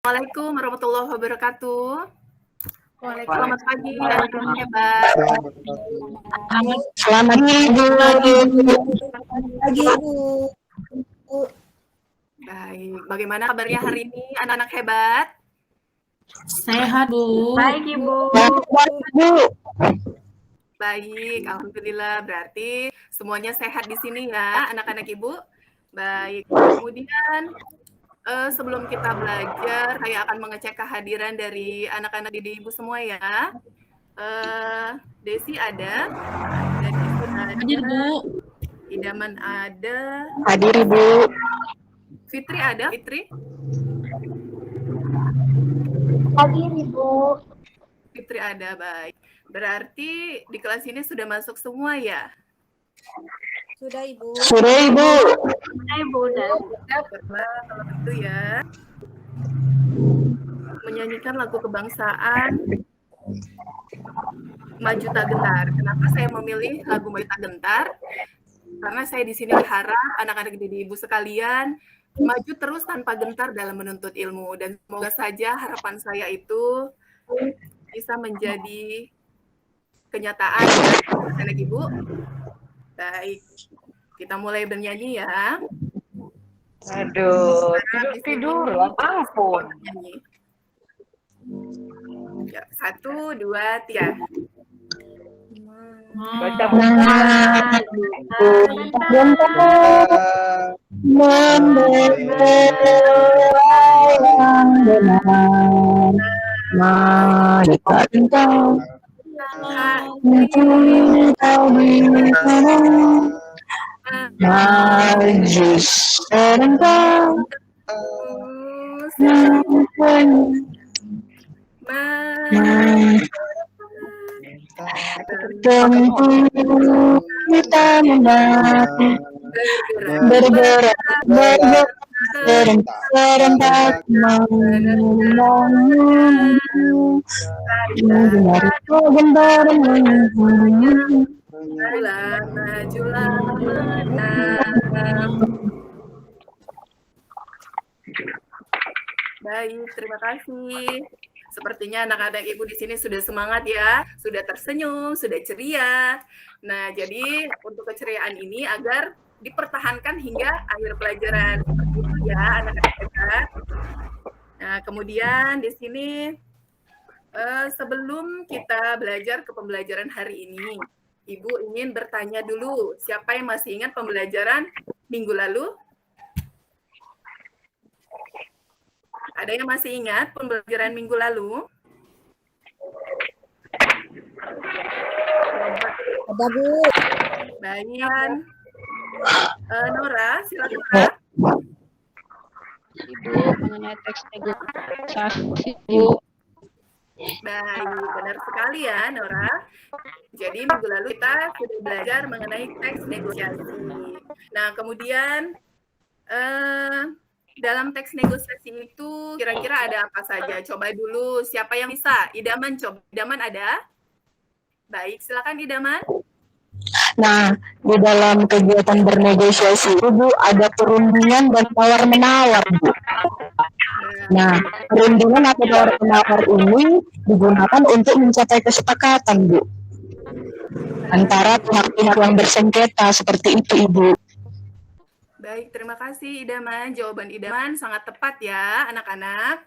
Assalamualaikum warahmatullahi wabarakatuh. Selamat pagi, Waalaikumsalam. anak-anak hebat. Selamat pagi, Bu. Baik, bagaimana kabarnya hari ini, anak-anak hebat? Sehat, Bu. Baik, Ibu. Bu. Baik, alhamdulillah. Berarti semuanya sehat di sini ya, anak-anak Ibu. Baik, kemudian sebelum kita belajar, saya akan mengecek kehadiran dari anak-anak didik Ibu semua ya. Desi ada, Hadir, Bu. Idaman ada, Hadir, Bu. Fitri ada, Fitri? Hadir, Ibu. Fitri ada, baik. Berarti di kelas ini sudah masuk semua ya? Sudah, Ibu. Sudah, Ibu. Ibu, Kalau gitu ya. Menyanyikan lagu kebangsaan Maju Tak Gentar. Kenapa saya memilih lagu Maju Tak Gentar? Karena saya di sini berharap anak-anak didik Ibu sekalian maju terus tanpa gentar dalam menuntut ilmu, dan semoga saja harapan saya itu bisa menjadi kenyataan ya, anak Ibu. Baik, kita mulai bernyanyi ya. Aduh, tidur, ampun. Ya, 1, 2, 3. Baca yang benar, mari kau maju serentak tentu kita membantu bergerak serentak menuju gentar majulah. Baik, terima kasih. Sepertinya anak-anak Ibu di sini sudah semangat ya, sudah tersenyum, sudah ceria. Nah, jadi untuk keceriaan ini agar dipertahankan hingga akhir pelajaran. Seperti itu ya, anak-anak hebat. Nah, kemudian di sini sebelum kita belajar ke pembelajaran hari ini, Ibu ingin bertanya dulu, siapa yang masih ingat pembelajaran minggu lalu? Ada yang masih ingat pembelajaran minggu lalu? Ada, Bu. Baik. Nora, silakan. Ibu, mengenai teks negosiasi, Bu. Baik, benar sekali ya, Nora. Jadi minggu lalu kita sudah belajar mengenai teks negosiasi. Nah, kemudian dalam teks negosiasi itu kira-kira ada apa saja? Coba dulu, siapa yang bisa? Idaman, coba. Idaman ada? Baik, silakan Idaman. Nah, di dalam kegiatan bernegosiasi itu, Bu, ada perundingan dan tawar-menawar, Bu. Nah, perundingan atau tawar-menawar ini digunakan untuk mencapai kesepakatan, Bu, antara pihak-pihak yang bersengketa, seperti itu, Ibu. Baik, terima kasih Idaman. Jawaban Idaman sangat tepat ya, anak-anak.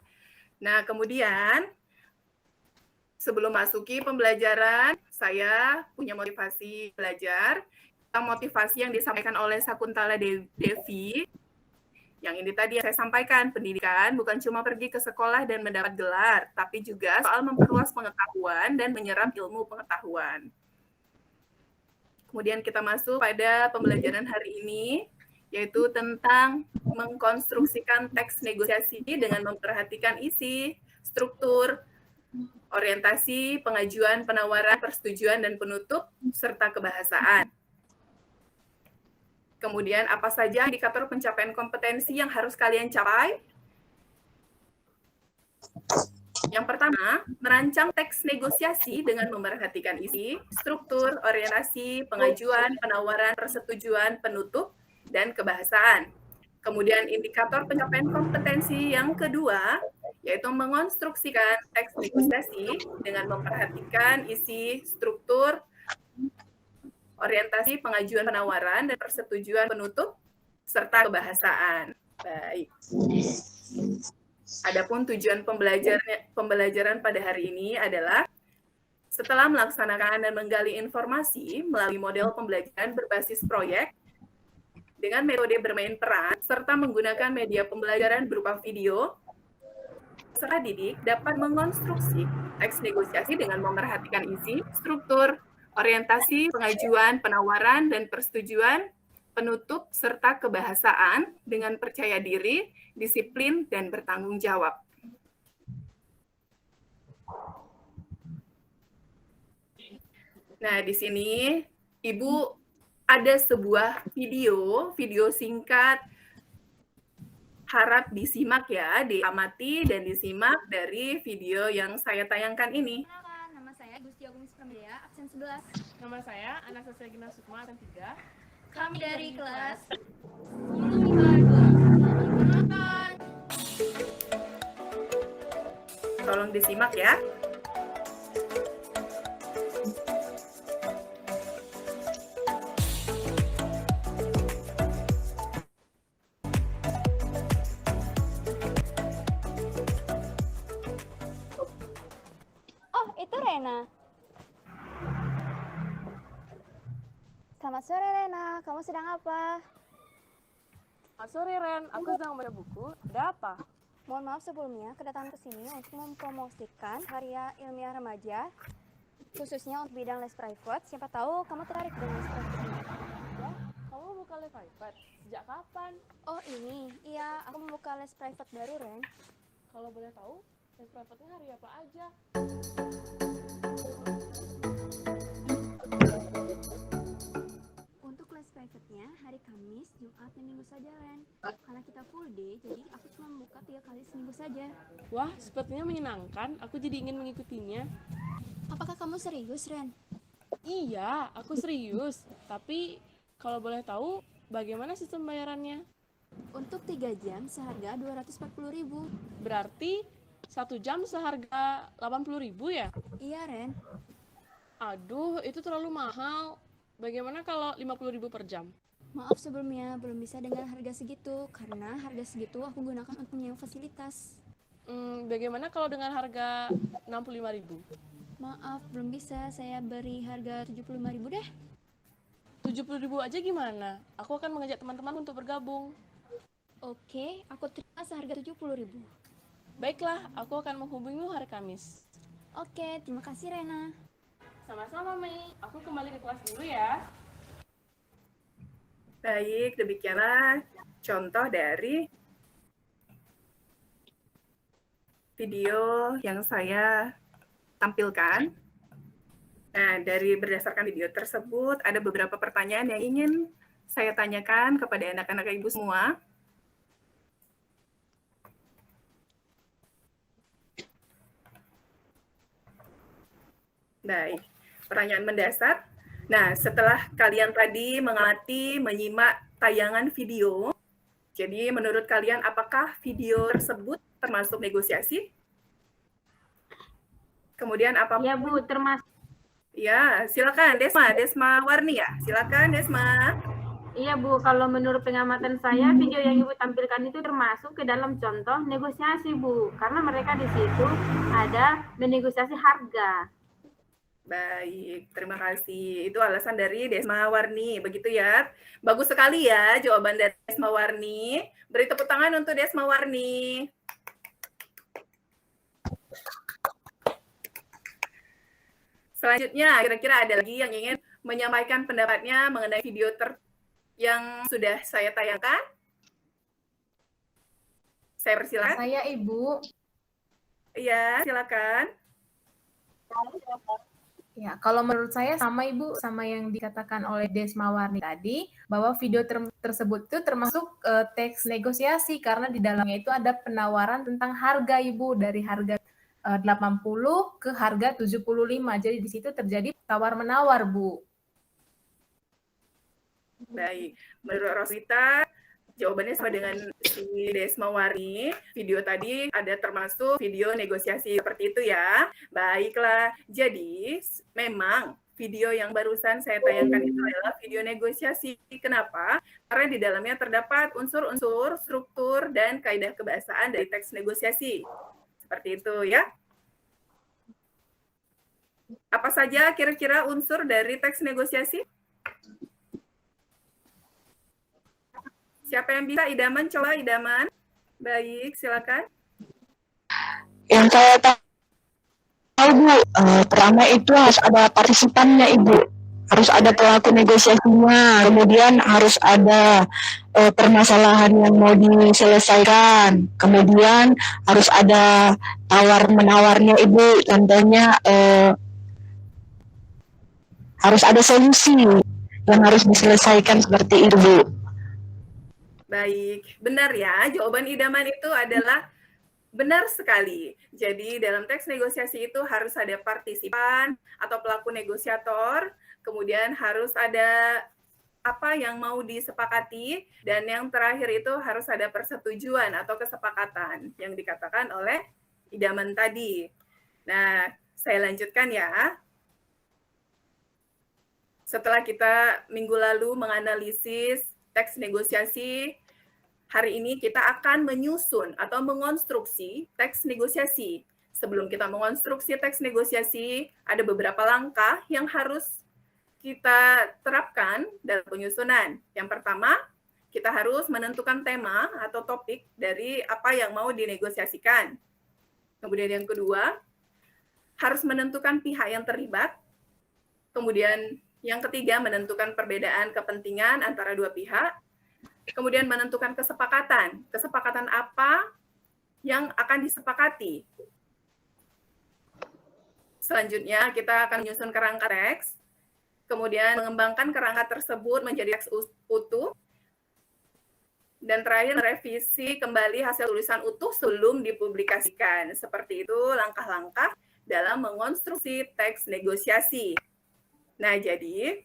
Nah, kemudian sebelum masuki pembelajaran, saya punya motivasi belajar. Motivasi yang disampaikan oleh Sakuntala Devi. Yang ini tadi yang saya sampaikan, pendidikan bukan cuma pergi ke sekolah dan mendapat gelar, tapi juga soal memperluas pengetahuan dan menyerap ilmu pengetahuan. Kemudian kita masuk pada pembelajaran hari ini, yaitu tentang mengkonstruksikan teks negosiasi dengan memperhatikan isi, struktur, orientasi, pengajuan, penawaran, persetujuan, dan penutup, serta kebahasaan. Kemudian apa saja indikator pencapaian kompetensi yang harus kalian capai? Yang pertama, merancang teks negosiasi dengan memerhatikan isi, struktur, orientasi, pengajuan, penawaran, persetujuan, penutup, dan kebahasaan. Kemudian indikator pencapaian kompetensi yang kedua, yaitu mengonstruksikan teks negosiasi dengan memperhatikan isi, struktur, orientasi pengajuan penawaran, dan persetujuan penutup, serta kebahasaan. Baik. Adapun tujuan pembelajaran pada hari ini adalah setelah melaksanakan dan menggali informasi melalui model pembelajaran berbasis proyek dengan metode bermain peran serta menggunakan media pembelajaran berupa video, peserta didik dapat mengonstruksi teks negosiasi dengan memerhatikan isi, struktur, orientasi pengajuan, penawaran, dan persetujuan penutup serta kebahasaan dengan percaya diri, disiplin, dan bertanggung jawab. Nah, di sini Ibu ada sebuah video singkat, harap disimak ya, diamati dan disimak dari video yang saya tayangkan ini. Nama saya Gusti Agung Pramjaya, absen 11. Nama saya Anastasia Gina Sukma, absen 3. Kami dari kelas 10 Tolong disimak ya. Oh, itu Rena. Selamat sore Rena, kamu sedang apa? Selamat sore Ren, aku sedang baca buku. Ada apa? Mohon maaf sebelumnya, kedatangan ke sini untuk mempromosikan karya ilmiah remaja, khususnya untuk bidang les private. Siapa tahu kamu tertarik dengan les private ini. Ya, kamu buka les private. Sejak kapan? Oh ini, iya, aku membuka les private baru Ren. Kalau boleh tahu, les private-nya hari apa aja? Untuk les private-nya hari Kamis, Jumat, dan Minggu saja Ren. Karena kita full day, jadi aku cuma membuka 3 kali seminggu saja. Wah, sepertinya menyenangkan. Aku jadi ingin mengikutinya. Apakah kamu serius Ren? Iya, aku serius. Tapi, kalau boleh tahu, bagaimana sistem bayarannya? Untuk 3 jam seharga 240.000. Berarti, 1 jam seharga 80.000 ya? Iya Ren. Aduh, itu terlalu mahal. Bagaimana kalau 50.000 per jam? Maaf sebelumnya, belum bisa dengan harga segitu. Karena harga segitu aku gunakan untuk menyewa fasilitas. Bagaimana kalau dengan harga 65.000? Maaf, belum bisa. Saya beri harga 75.000 deh. 70.000 aja gimana? Aku akan mengajak teman-teman untuk bergabung. Oke, aku terima seharga 70.000. Baiklah, aku akan menghubungimu hari Kamis. Oke, terima kasih Rena. Sama-sama, Mei. Aku kembali ke kelas dulu ya. Baik, demikianlah contoh dari video yang saya tampilkan. Nah, berdasarkan video tersebut, ada beberapa pertanyaan yang ingin saya tanyakan kepada anak-anak Ibu semua. Baik, pertanyaan mendasar. Nah, setelah kalian tadi mengamati, menyimak tayangan video, jadi menurut kalian apakah video tersebut termasuk negosiasi? Kemudian apa? Ya Bu, termasuk. Ya, silakan Desma Warni ya. Silakan Desma. Iya Bu, kalau menurut pengamatan saya video yang Ibu tampilkan itu termasuk ke dalam contoh negosiasi Bu, karena mereka di situ ada menegosiasi harga. Baik, terima kasih. Itu alasan dari Desma Warni, begitu ya. Bagus sekali ya jawaban dari Desma Warni. Beri tepuk tangan untuk Desma Warni. Selanjutnya, kira-kira ada lagi yang ingin menyampaikan pendapatnya mengenai video yang sudah saya tayangkan? Saya persilakan. Saya Ibu. Iya, silakan. Ya, kalau menurut saya sama Ibu, sama yang dikatakan oleh Desma Warni tadi, bahwa video tersebut itu termasuk teks negosiasi karena di dalamnya itu ada penawaran tentang harga Ibu, dari harga 80 ke harga 75. Jadi di situ terjadi tawar-menawar, Bu. Baik, menurut Roswita, jawabannya sama dengan si Desma Warni. Video tadi ada termasuk video negosiasi seperti itu ya. Baiklah, jadi memang video yang barusan saya tayangkan itu adalah video negosiasi. Kenapa? Karena di dalamnya terdapat unsur-unsur, struktur, dan kaidah kebahasaan dari teks negosiasi. Seperti itu ya. Apa saja kira-kira unsur dari teks negosiasi? Siapa yang bisa? Idaman, coba Idaman. Baik, silakan. Yang saya tahu Bu, pertama itu harus ada partisipannya Ibu, harus ada pelaku negosiasinya, kemudian harus ada permasalahan yang mau diselesaikan, kemudian harus ada tawar-menawarnya Ibu, contohnya harus ada solusi yang harus diselesaikan seperti itu Bu. Baik, benar ya, jawaban Idaman itu adalah benar sekali. Jadi dalam teks negosiasi itu harus ada partisipan atau pelaku negosiator, kemudian harus ada apa yang mau disepakati, dan yang terakhir itu harus ada persetujuan atau kesepakatan yang dikatakan oleh Idaman tadi. Nah, saya lanjutkan ya. Setelah kita minggu lalu menganalisis teks negosiasi, hari ini kita akan menyusun atau mengonstruksi teks negosiasi. Sebelum kita mengonstruksi teks negosiasi, ada beberapa langkah yang harus kita terapkan dalam penyusunan. Yang pertama, kita harus menentukan tema atau topik dari apa yang mau dinegosiasikan. Kemudian yang kedua, harus menentukan pihak yang terlibat. Kemudian yang ketiga, menentukan perbedaan kepentingan antara dua pihak. Kemudian menentukan kesepakatan. Kesepakatan apa yang akan disepakati. Selanjutnya, kita akan menyusun kerangka teks. Kemudian mengembangkan kerangka tersebut menjadi teks utuh. Dan terakhir, merevisi kembali hasil tulisan utuh sebelum dipublikasikan. Seperti itu langkah-langkah dalam mengonstruksi teks negosiasi. Nah, jadi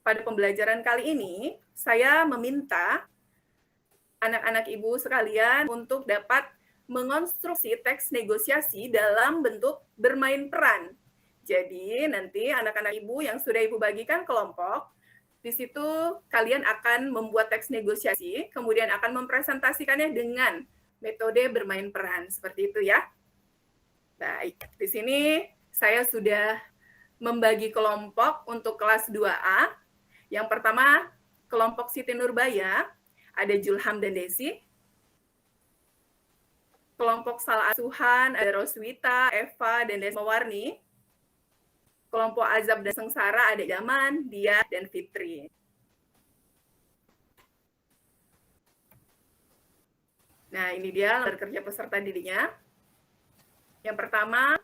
pada pembelajaran kali ini, saya meminta anak-anak ibu sekalian untuk dapat mengonstruksi teks negosiasi dalam bentuk bermain peran. Jadi nanti anak-anak ibu yang sudah ibu bagikan kelompok, di situ kalian akan membuat teks negosiasi, kemudian akan mempresentasikannya dengan metode bermain peran. Seperti itu ya. Baik, di sini saya sudah membagi kelompok untuk kelas 2A. Yang pertama, kelompok Siti Nurbaya, ada Julham dan Desi. Kelompok Salah Asuhan, ada Roswita, Eva, dan Desma Warni. Kelompok Azab dan Sengsara, ada Idaman, Dia, dan Fitri. Nah, ini dia lembar kerja peserta didiknya. Yang pertama,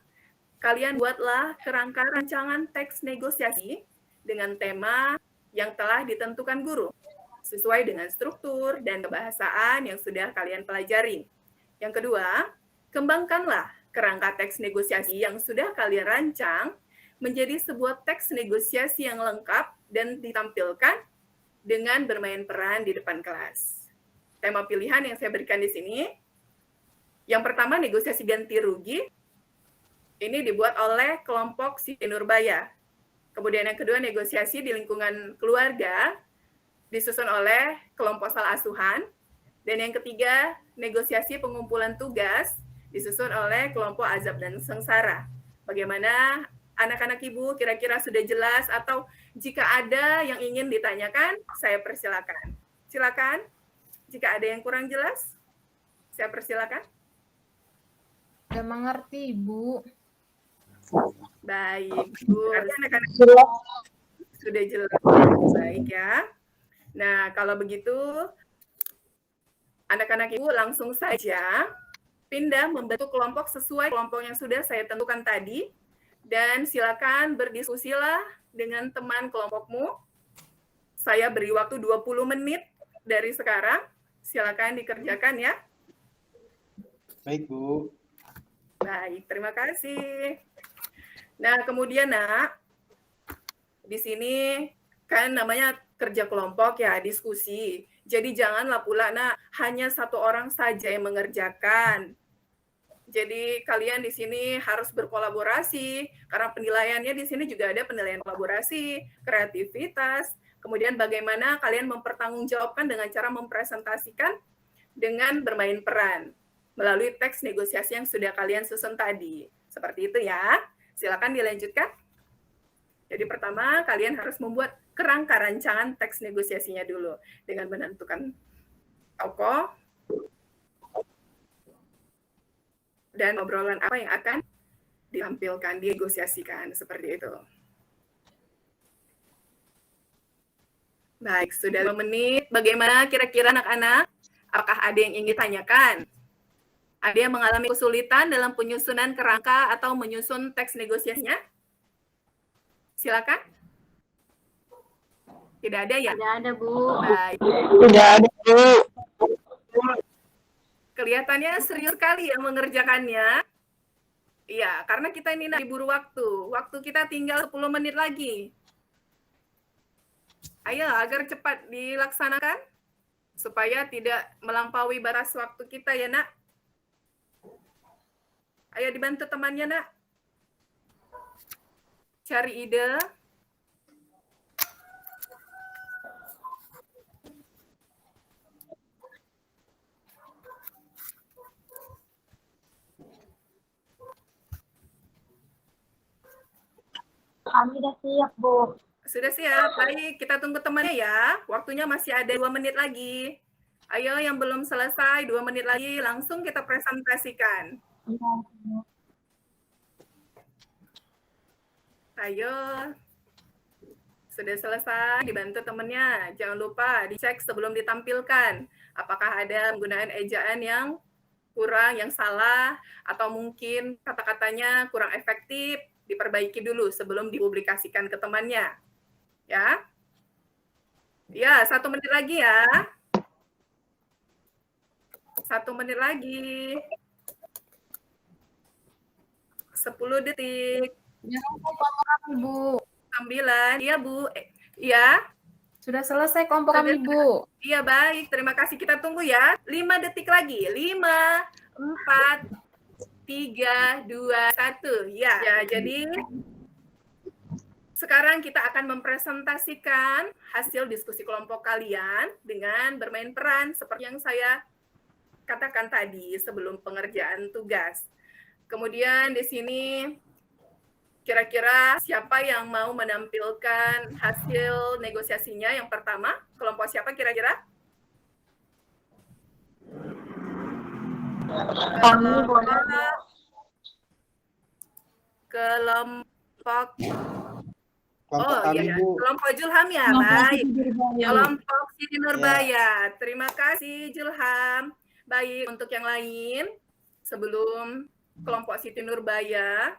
kalian buatlah kerangka rancangan teks negosiasi dengan tema yang telah ditentukan guru, sesuai dengan struktur dan kebahasaan yang sudah kalian pelajari. Yang kedua, kembangkanlah kerangka teks negosiasi yang sudah kalian rancang menjadi sebuah teks negosiasi yang lengkap dan ditampilkan dengan bermain peran di depan kelas. Tema pilihan yang saya berikan di sini, yang pertama negosiasi ganti rugi, ini dibuat oleh kelompok Siti Nurbaya. Kemudian yang kedua, negosiasi di lingkungan keluarga, disusun oleh kelompok Salah Asuhan. Dan yang ketiga, negosiasi pengumpulan tugas, disusun oleh kelompok Azab dan Sengsara. Bagaimana anak-anak ibu kira-kira sudah jelas, atau jika ada yang ingin ditanyakan, saya persilakan. Silakan, jika ada yang kurang jelas, saya persilakan. Sudah mengerti, Ibu. Baik, Bu. Anak-anak sudah jelas. Baik ya. Nah, kalau begitu, anak-anak ibu langsung saja pindah membentuk kelompok sesuai kelompok yang sudah saya tentukan tadi. Dan silakan berdiskusilah dengan teman kelompokmu. Saya beri waktu 20 menit dari sekarang. Silakan dikerjakan ya. Baik, Bu. Baik, terima kasih. Nah, kemudian Nak, di sini kan namanya kerja kelompok ya, diskusi. Jadi janganlah pula hanya satu orang saja yang mengerjakan. Jadi kalian di sini harus berkolaborasi karena penilaiannya di sini juga ada penilaian kolaborasi, kreativitas, kemudian bagaimana kalian mempertanggungjawabkan dengan cara mempresentasikan dengan bermain peran melalui teks negosiasi yang sudah kalian susun tadi. Seperti itu ya. Silakan dilanjutkan. Jadi pertama kalian harus membuat kerangka rancangan teks negosiasinya dulu dengan menentukan tokoh dan obrolan apa yang akan ditampilkan, dinegosiasikan, seperti itu. Baik, sudah 2 menit. Bagaimana kira-kira anak-anak? Apakah ada yang ingin ditanyakan? Ada yang mengalami kesulitan dalam penyusunan kerangka atau menyusun teks negosiasinya? Silakan. Tidak ada ya? Tidak ada, Bu. Baik. Tidak ada, Bu. Kelihatannya serius sekali yang mengerjakannya. Iya, karena kita ini diburu waktu. Waktu kita tinggal 10 menit lagi. Ayo, agar cepat dilaksanakan supaya tidak melampaui batas waktu kita ya, Nak. Ayo dibantu temannya, Nak. Cari ide. Kami udah siap, Bu. Sudah siap. Baik, kita tunggu temannya ya. Waktunya masih ada 2 menit lagi. Ayo yang belum selesai, 2 menit lagi langsung kita presentasikan. Ayo. Sudah selesai, dibantu temannya. Jangan lupa dicek sebelum ditampilkan. Apakah ada penggunaan ejaan yang kurang, yang salah, atau mungkin kata-katanya kurang efektif, diperbaiki dulu sebelum dipublikasikan ke temannya. Ya. Ya, 1 menit lagi ya. 1 menit lagi. 10 detik. Ya, Bu. 9. Iya, Bu. Iya. Sudah selesai kelompok kami, Bu. Iya, baik. Terima kasih. Kita tunggu ya. 5 detik lagi. 5, 4, 3, 2, 1. Ya, jadi sekarang kita akan mempresentasikan hasil diskusi kelompok kalian dengan bermain peran seperti yang saya katakan tadi sebelum pengerjaan tugas. Kemudian di sini kira-kira siapa yang mau menampilkan hasil negosiasinya yang pertama? Kelompok siapa kira-kira? Kami boleh. Kelompok Kelompok kami, iya. Bu. Kelompok Julham ya, baik. Kelompok Siti Nurbaya. Terima kasih Julham. Baik, untuk yang lain sebelum kelompok Siti Nurbaya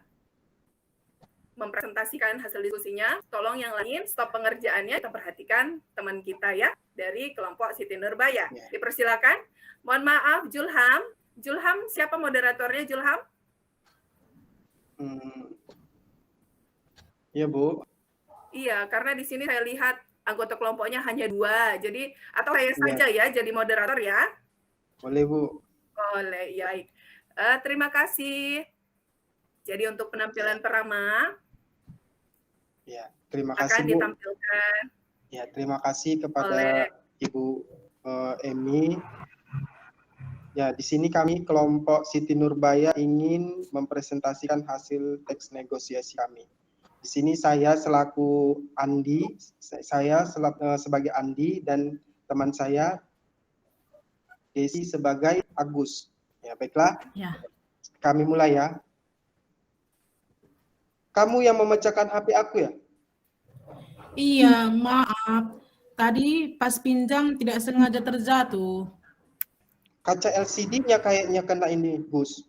mempresentasikan hasil diskusinya, tolong yang lain stop pengerjaannya, kita perhatikan teman kita ya dari kelompok Siti Nurbaya. Ya. Dipersilakan. Mohon maaf Julham. Julham, siapa moderatornya Julham? Iya, Bu. Iya, karena di sini saya lihat anggota kelompoknya hanya 2. Jadi atau saya Iya. saja ya jadi moderator ya. Boleh, Bu. Boleh, ya. Terima kasih. Jadi untuk penampilan pertama Ya, terima akan kasih, Bu. ditampilkan Ya, terima kasih kepada oleh Ibu Emi. Ya, di sini kami kelompok Siti Nurbaya ingin mempresentasikan hasil teks negosiasi kami. Di sini saya selaku Andi, sebagai Andi dan teman saya Desi sebagai Agus. Ya, baiklah. Ya. Kami mulai ya. Kamu yang memecahkan HP aku ya? Iya, maaf. Tadi pas pinjam tidak sengaja terjatuh. Kaca LCD-nya kayaknya kena ini, Gus.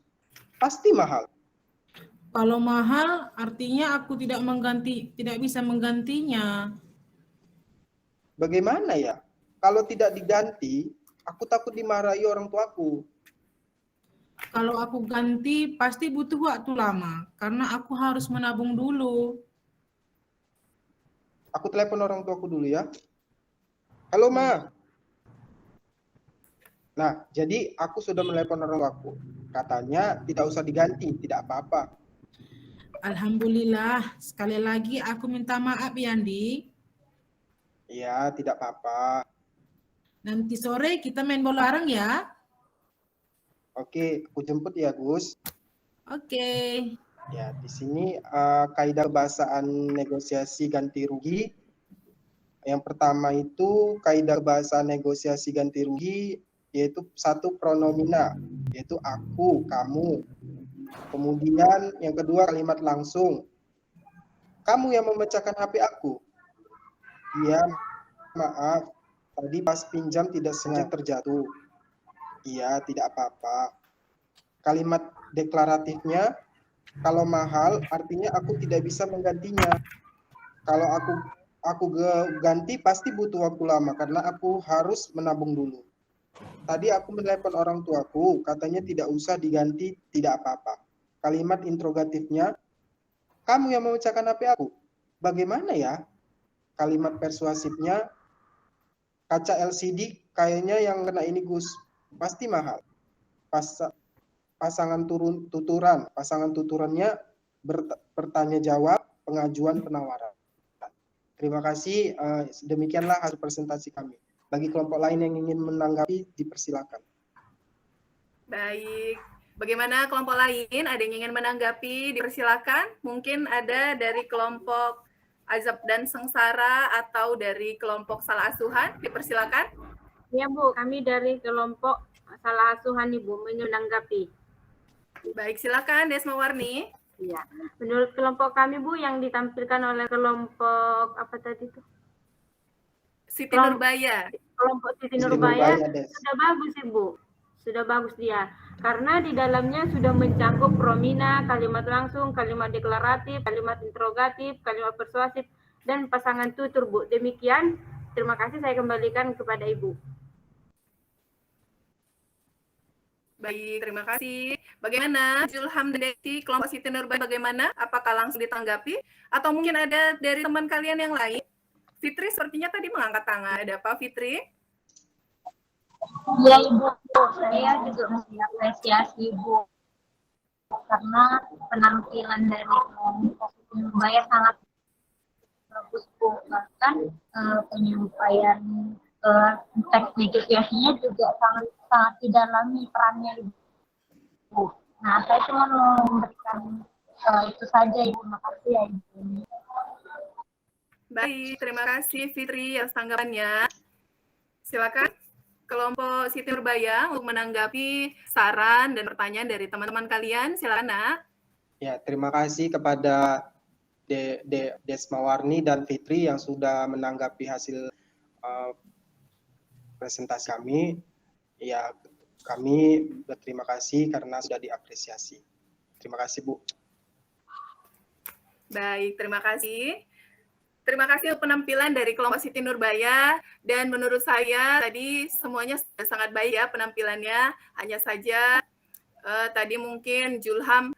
Pasti mahal. Kalau mahal, artinya aku tidak bisa menggantinya. Bagaimana ya? Kalau tidak diganti, aku takut dimarahi orang tuaku. Kalau aku ganti, pasti butuh waktu lama, karena aku harus menabung dulu. Aku telepon orang tuaku dulu ya. Halo, Ma. Nah, jadi aku sudah menelepon orang tuaku. Katanya tidak usah diganti, tidak apa-apa. Alhamdulillah, sekali lagi aku minta maaf Yandi. Iya, tidak apa-apa. Nanti sore kita main bola bareng ya. Oke, aku jemput ya, Gus. Oke. Ya, di sini kaidah bahasaan negosiasi ganti rugi. Yang pertama itu kaidah bahasa negosiasi ganti rugi, yaitu satu pronomina, yaitu aku, kamu. Kemudian yang kedua kalimat langsung. Kamu yang memecahkan HP aku. Iya, maaf. Tadi pas pinjam tidak sengaja terjatuh. Iya, tidak apa-apa. Kalimat deklaratifnya, kalau mahal artinya aku tidak bisa menggantinya. Kalau aku ganti pasti butuh waktu lama karena aku harus menabung dulu. Tadi aku menelepon orang tuaku, katanya tidak usah diganti, tidak apa-apa. Kalimat interrogatifnya, kamu yang memecahkan HP aku. Bagaimana ya? Kalimat persuasifnya, kaca LCD kayaknya yang kena ini Gus, pasti mahal. Pasangan tuturannya bertanya jawab, pengajuan penawaran. Terima kasih, demikianlah hasil presentasi kami. Bagi kelompok lain yang ingin menanggapi, dipersilakan. Baik. Bagaimana kelompok lain? Ada yang ingin menanggapi? Dipersilakan. Mungkin ada dari kelompok Azab dan Sengsara atau dari kelompok Salah Asuhan. Dipersilakan. Ya Bu, kami dari kelompok Salah Asuhan Ibu menanggapi. Baik, silakan Desma Warni. Iya, menurut kelompok kami Bu yang ditampilkan oleh kelompok apa tadi itu? Siti Nurbaya. Kelompok Siti Nurbaya sudah bagus Ibu, sudah bagus dia. Karena di dalamnya sudah mencakup promina, kalimat langsung, kalimat deklaratif, kalimat interrogatif, kalimat persuasif, dan pasangan tutur Bu. Demikian, terima kasih saya kembalikan kepada Ibu. Baik, terima kasih. Bagaimana Julham dari kelompok Siti Nurbaya bagaimana? Apakah langsung ditanggapi? Atau mungkin ada dari teman kalian yang lain? Fitri sepertinya tadi mengangkat tangan. Ada apa Fitri? Iya Ibu, saya juga mengapresiasi Ibu karena penampilan dari kelompok Siti Nurbaya sangat bagus Bu. Bahkan penyampaian teks negosiasinya juga sangat didalami perannya Ibu. Nah, saya cuma mau memberikan itu saja Ibu. Makasih ya Ibu. Baik, terima kasih Fitri atas tanggapannya. Silakan kelompok Siti Nurbaya untuk menanggapi saran dan pertanyaan dari teman-teman kalian. Silakan Nak. Ya, terima kasih kepada Desma Warni dan Fitri yang sudah menanggapi hasil presentasi kami. Ya, kami berterima kasih karena sudah diapresiasi. Terima kasih, Bu. Baik, terima kasih. Terima kasih untuk penampilan dari kelompok Siti Nurbaya. Dan menurut saya tadi semuanya sangat baik ya penampilannya. Hanya saja tadi mungkin Julham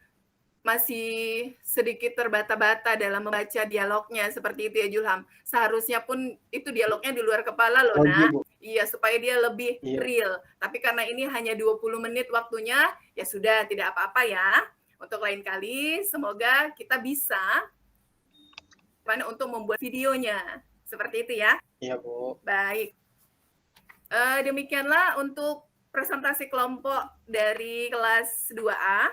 masih sedikit terbata-bata dalam membaca dialognya. Seperti itu ya Julham. Seharusnya pun itu dialognya di luar kepala loh, Nak. Iya, supaya dia lebih real. Tapi karena ini hanya 20 menit waktunya, ya sudah, tidak apa-apa ya. Untuk lain kali, semoga kita bisa untuk membuat videonya. Seperti itu ya. Iya, Bu. Baik. Demikianlah untuk presentasi kelompok dari kelas 2A.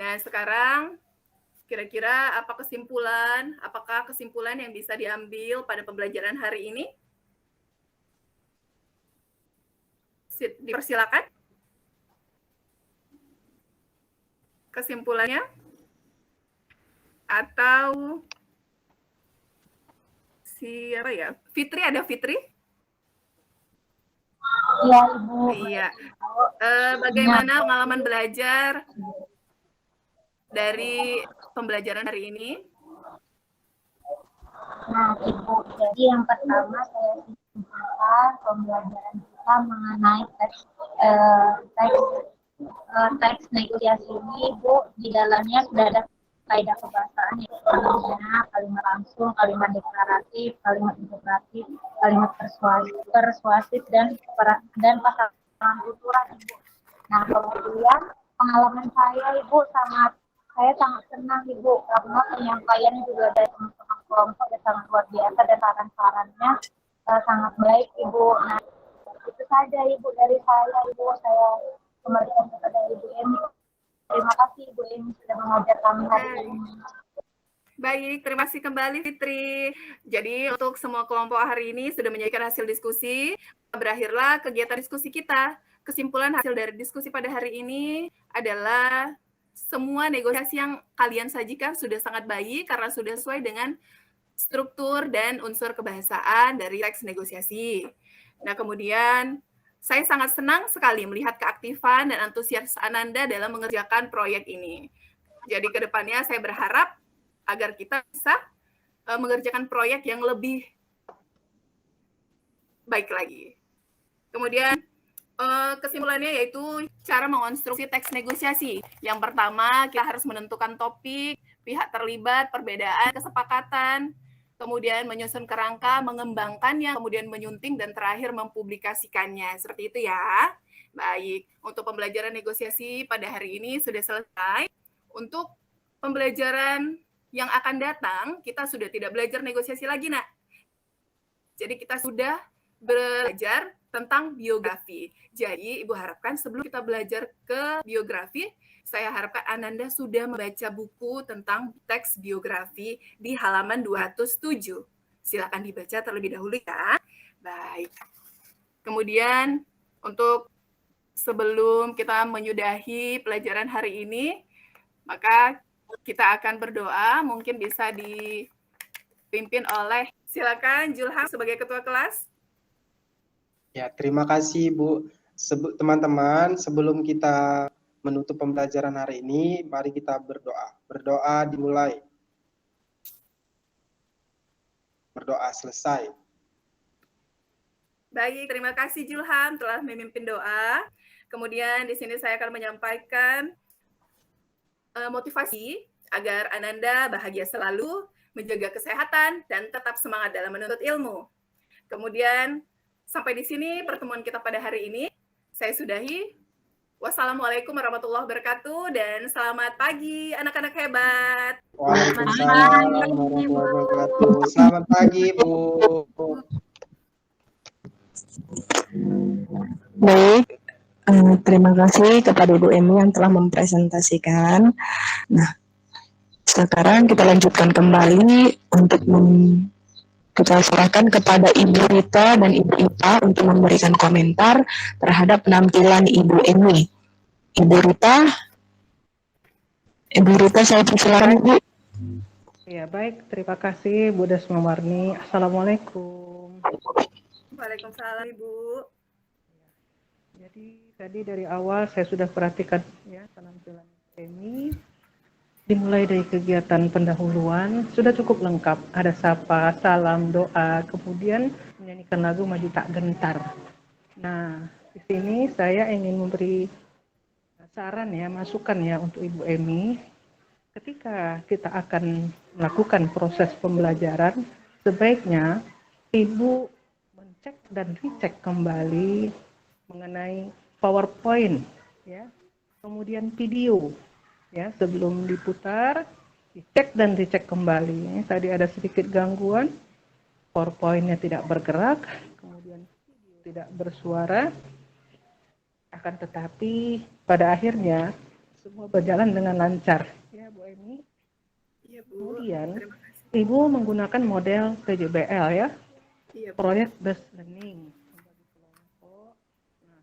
Nah, sekarang kira-kira apa kesimpulan? Apakah kesimpulan yang bisa diambil pada pembelajaran hari ini? Dipersilakan. Kesimpulannya? Atau siapa ya? Fitri, ada Fitri? Iya, Ibu. Iya. Bagaimana pengalaman belajar dari pembelajaran hari ini? Nah, Ibu, jadi yang pertama saya simpulkan pembelajaran kita mengenai teks negosiasi ini, Ibu, di dalamnya sudah ada kaidah kebahasaan yaitu kalimat, kalimat langsung, kalimat deklaratif, kalimat integratif, kalimat persuasif dan pasangan tuturan, Ibu. Nah, kemudian pengalaman saya, Ibu, saya sangat senang, Ibu, karena penyampaian juga dari teman-teman kelompok sangat luar biasa dan saran-sarannya sangat baik, Ibu. Nah, itu saja, Ibu, dari saya, Ibu. Saya kembalikan kepada Ibu Emi. Terima kasih, Ibu Emi, sudah mengajar kami hari ini. Baik, terima kasih kembali Fitri. Jadi untuk semua kelompok hari ini sudah menyajikan hasil diskusi. Berakhirlah kegiatan diskusi kita. Kesimpulan hasil dari diskusi pada hari ini adalah semua negosiasi yang kalian sajikan sudah sangat baik karena sudah sesuai dengan struktur dan unsur kebahasaan dari teks negosiasi. Nah, kemudian saya sangat senang sekali melihat keaktifan dan antusias Ananda dalam mengerjakan proyek ini. Jadi ke depannya saya berharap agar kita bisa mengerjakan proyek yang lebih baik lagi. Kemudian kesimpulannya yaitu cara mengonstruksi teks negosiasi. Yang pertama, kita harus menentukan topik, pihak terlibat, perbedaan, kesepakatan, kemudian menyusun kerangka, mengembangkannya, kemudian menyunting, dan terakhir mempublikasikannya. Seperti itu ya. Baik, untuk pembelajaran negosiasi pada hari ini sudah selesai. Untuk pembelajaran yang akan datang, kita sudah tidak belajar negosiasi lagi, Nak. Jadi kita sudah belajar tentang biografi. Jadi Ibu harapkan sebelum kita belajar ke biografi, saya harapkan Ananda sudah membaca buku tentang teks biografi di halaman 207. Silakan dibaca terlebih dahulu ya. Baik. Kemudian untuk sebelum kita menyudahi pelajaran hari ini, maka kita akan berdoa, mungkin bisa dipimpin oleh, silakan Julham sebagai ketua kelas. Ya, terima kasih Bu. Teman-teman, sebelum kita menutup pembelajaran hari ini, mari kita berdoa. Berdoa dimulai. Berdoa selesai. Baik, terima kasih Julham telah memimpin doa. Kemudian di sini saya akan menyampaikan motivasi agar Ananda bahagia selalu, menjaga kesehatan, dan tetap semangat dalam menuntut ilmu. Kemudian, sampai di sini pertemuan kita pada hari ini. Saya sudahi. Wassalamualaikum warahmatullahi wabarakatuh, dan selamat pagi anak-anak hebat. Waalaikumsalam warahmatullahi wabarakatuh. Selamat pagi, Bu. Baik, terima kasih kepada Ibu Emi yang telah mempresentasikan. Nah, sekarang kita lanjutkan kembali untuk kita serahkan kepada Ibu Rita dan Ibu Ipa untuk memberikan komentar terhadap penampilan Ibu Emi. Ibu Rita, saya persilakan Ibu. Ya, baik, terima kasih Bu Desma Warni. Assalamualaikum. Waalaikumsalam Ibu. Jadi tadi dari awal saya sudah perhatikan ya penampilan Emi. Dimulai dari kegiatan pendahuluan sudah cukup lengkap. Ada sapa, salam, doa, kemudian menyanyikan lagu Maju Tak Gentar. Nah, di sini saya ingin memberi saran ya, masukan ya untuk Ibu Emi. Ketika kita akan melakukan proses pembelajaran, sebaiknya Ibu mencek dan dicek kembali mengenai PowerPoint ya, kemudian video ya, sebelum diputar dicek dan dicek kembali. Tadi ada sedikit gangguan, PowerPoint-nya tidak bergerak, kemudian video tidak bersuara, akan tetapi pada akhirnya semua berjalan dengan lancar ya Bu Emi. Iya, Bu. Kemudian Terima kasih. Ibu menggunakan model PJBL ya, Iya, Bu. Project Based Learning.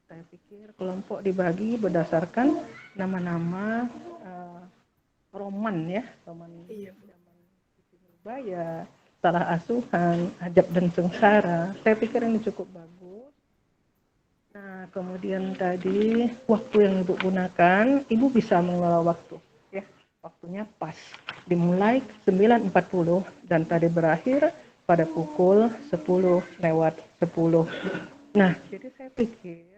Saya pikir kelompok dibagi berdasarkan nama-nama roman ya, roman zaman Nurbaya, Salah Asuhan, Ajab dan Sengsara. Saya pikir ini cukup bagus. Nah, kemudian tadi waktu yang Ibu gunakan, Ibu bisa mengelola waktu ya. Waktunya pas. Dimulai 9.40 dan tadi berakhir pada pukul 10:10. Nah, jadi saya pikir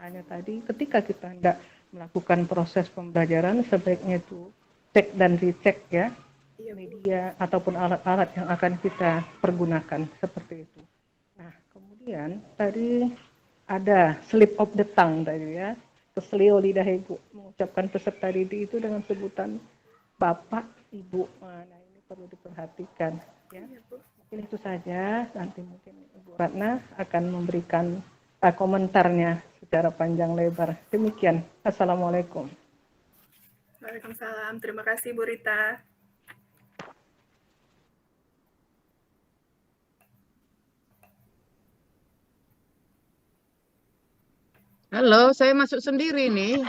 hanya tadi ketika kita hendak melakukan proses pembelajaran sebaiknya itu cek dan recheck ya Iya, Bu. media ataupun alat-alat yang akan kita pergunakan seperti itu. Nah, kemudian tadi ada slip of the tongue tadi ya, keselio lidah ibu mengucapkan peserta didik itu dengan sebutan bapak, ibu. Nah, ini perlu diperhatikan ya. Iya, Bu. Mungkin itu saja. Nanti mungkin Ibu Ratna akan memberikan komentarnya secara panjang lebar. Demikian. Assalamualaikum. Waalaikumsalam. Terima kasih, Bu Rita. Halo, saya masuk sendiri nih.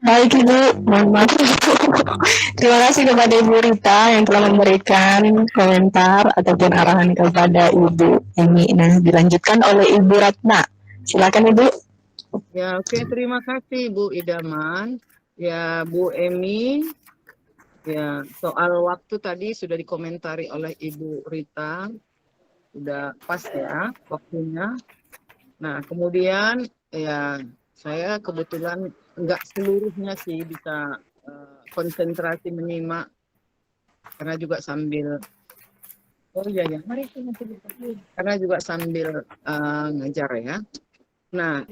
Baik Ibu, mohon maaf. Terima kasih kepada Ibu Rita yang telah memberikan komentar ataupun arahan kepada Ibu Emi. Nah, dilanjutkan oleh Ibu Ratna. Silakan Ibu. Ya, oke, terima kasih Bu Idaman. Ya, Bu Emi. Ya, soal waktu tadi sudah dikomentari oleh Ibu Rita. Sudah pas ya waktunya. Nah, kemudian ya saya kebetulan nggak seluruhnya sih bisa konsentrasi menyimak karena juga sambil karena juga sambil ngajar ya. Nah,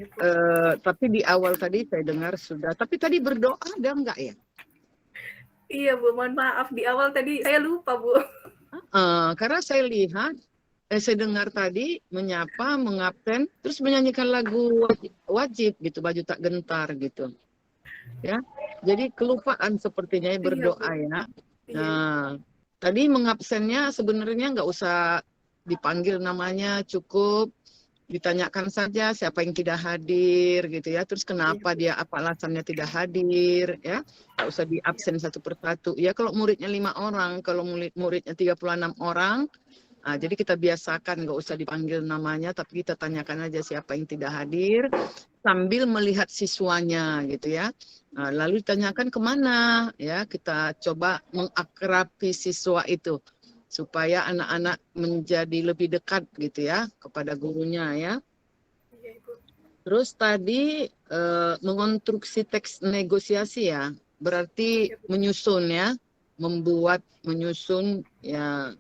tapi di awal tadi saya dengar sudah, tapi tadi berdoa ada enggak ya? Iya, Bu. Mohon maaf. Di awal tadi saya lupa, Bu. Karena saya lihat, saya dengar tadi menyapa, mengabsen, terus menyanyikan lagu wajib gitu, baju tak gentar gitu. Ya, jadi kelupaan sepertinya berdoa ya. Nah, tadi mengabsennya sebenarnya nggak usah dipanggil namanya, cukup ditanyakan saja siapa yang tidak hadir gitu ya, terus kenapa dia, apa alasannya tidak hadir ya, nggak usah diabsen satu persatu ya. Kalau muridnya 5 orang, kalau muridnya 36 orang, nah, jadi kita biasakan nggak usah dipanggil namanya, tapi kita tanyakan aja siapa yang tidak hadir sambil melihat siswanya gitu ya. Nah, lalu ditanyakan kemana ya, kita coba mengakrabi siswa itu supaya anak-anak menjadi lebih dekat gitu ya kepada gurunya ya. Terus tadi mengonstruksi teks negosiasi ya, berarti menyusun ya, menyusun ya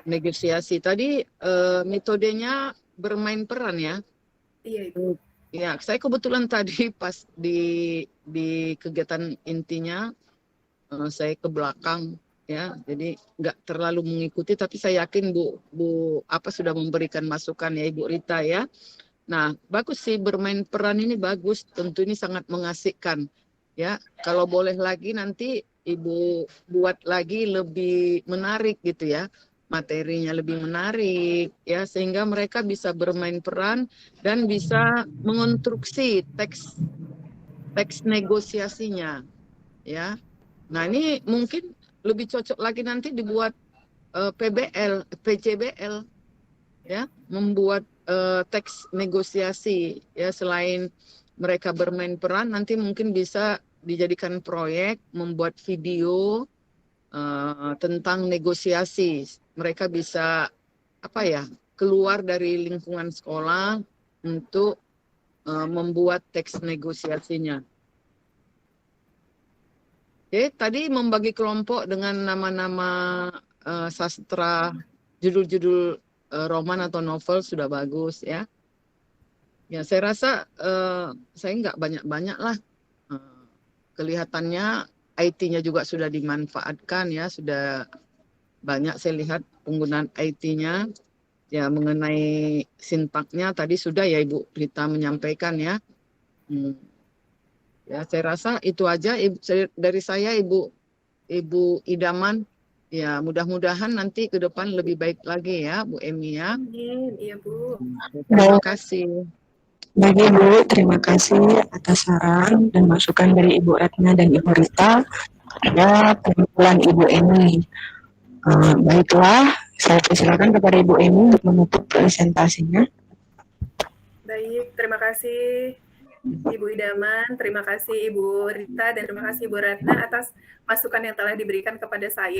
negosiasi. Tadi metodenya bermain peran ya. Iya, Ibu. Ya, saya kebetulan tadi pas di kegiatan intinya saya ke belakang ya, jadi nggak terlalu mengikuti, tapi saya yakin Bu sudah memberikan masukan ya Ibu Rita ya. Nah, bagus sih bermain peran ini bagus, tentu ini sangat mengasihkan ya. Kalau boleh lagi nanti Ibu buat lagi lebih menarik gitu ya, materinya lebih menarik ya, sehingga mereka bisa bermain peran dan bisa mengonstruksi teks negosiasinya ya. Nah, ini mungkin lebih cocok lagi nanti dibuat PCBL ya, membuat teks negosiasi ya. Selain mereka bermain peran, nanti mungkin bisa dijadikan proyek membuat video tentang negosiasi. Mereka bisa keluar dari lingkungan sekolah untuk membuat teks negosiasinya. Oke, tadi membagi kelompok dengan nama-nama sastra, judul-judul roman atau novel sudah bagus ya. Ya, saya rasa saya nggak banyak-banyak lah. Kelihatannya IT-nya juga sudah dimanfaatkan ya, sudah banyak saya lihat penggunaan IT-nya. Ya, mengenai sintaknya tadi sudah ya Ibu Rita menyampaikan ya. Ya, saya rasa itu aja dari saya Ibu Idaman. Ya, mudah-mudahan nanti ke depan lebih baik lagi ya Bu Emi ya. Amin. Iya, Bu. Terima kasih. Baik Ibu, terima kasih atas saran dan masukan dari Ibu Ratna dan Ibu Rita pada pengumpulan Ibu Emi. Baiklah, saya persilakan kepada Ibu Emi untuk menutup presentasinya. Baik, terima kasih Ibu Idaman, terima kasih Ibu Rita, dan terima kasih Ibu Ratna atas masukan yang telah diberikan kepada saya.